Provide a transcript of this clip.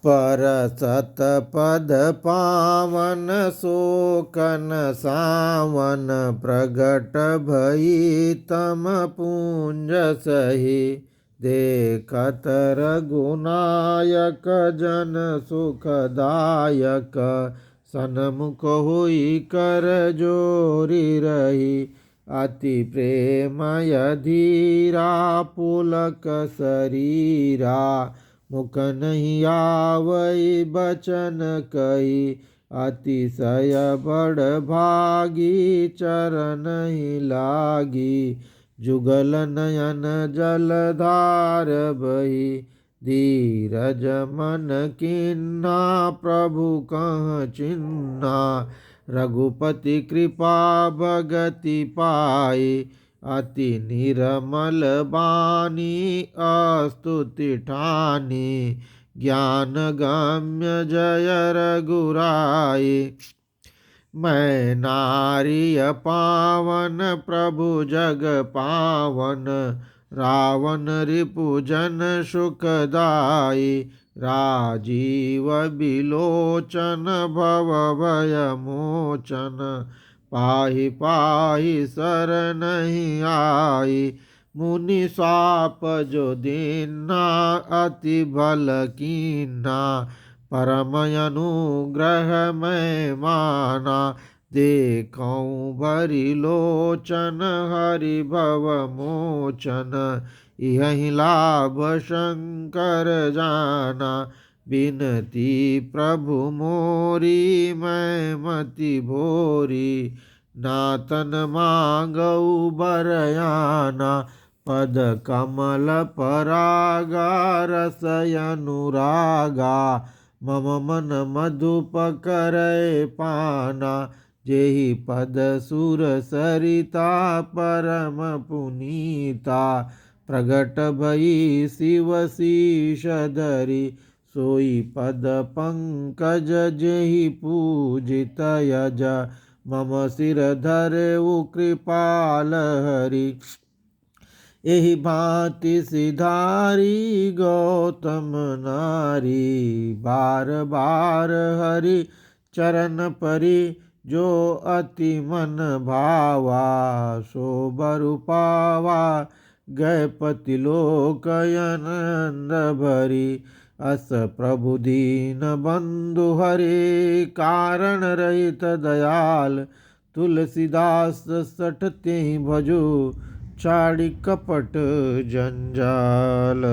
परसत पद पावन शोकन सावन प्रगट भई तम पुंज सही देखत रघुनायक जन सुखदायक सन्मुख हुई कर जोरी रही अति प्रेमय धीरा पुलक शरीरा मुख नहीं आवई बचन कही अतिशय बड़ भागी चरण ही लागी जुगल नयन जलधार बही धीरज मन किन्ना प्रभु कह चिन्ना रघुपति कृपा भगति पाई अति निर्मल बानी अस्तुति ठानी ज्ञान गम्य जय रघुराई मैं नारिय पावन प्रभु जग पावन रावण रिपुजन सुखदाई राजीव बिलोचन भव भय मोचन पाहि पाहि शरणहि आई मुनि साप जो दीन्ना अति भल कीन्ना परम अनुग्रह मैं माना देखऊँ भरी लोचन हरि भव मोचन यही लाभ शंकर जाना बिनती प्रभु मोरी मैं मति भोरी नातन मांगऊ बरयाना पद कमल परागा रसय अनुरागा मम मन मधुप करय पाना जेहि पद सुर सरिता परम पुनीता प्रगट भई शिव शीश धरि सोई पद पंकज जेहि पूजित यज मम सिर धरऊ कृपाल हरि एहि भांति सिधारी गौतम नारी बार बार हरि चरण परी जो अति मन भावा सो बरु पावा गए पति लोकयनंद भरी अस प्रभु दीन बंधु हरे कारण रहित दयाल तुलसीदास सठते भजो छाड़ी कपट जंजाल।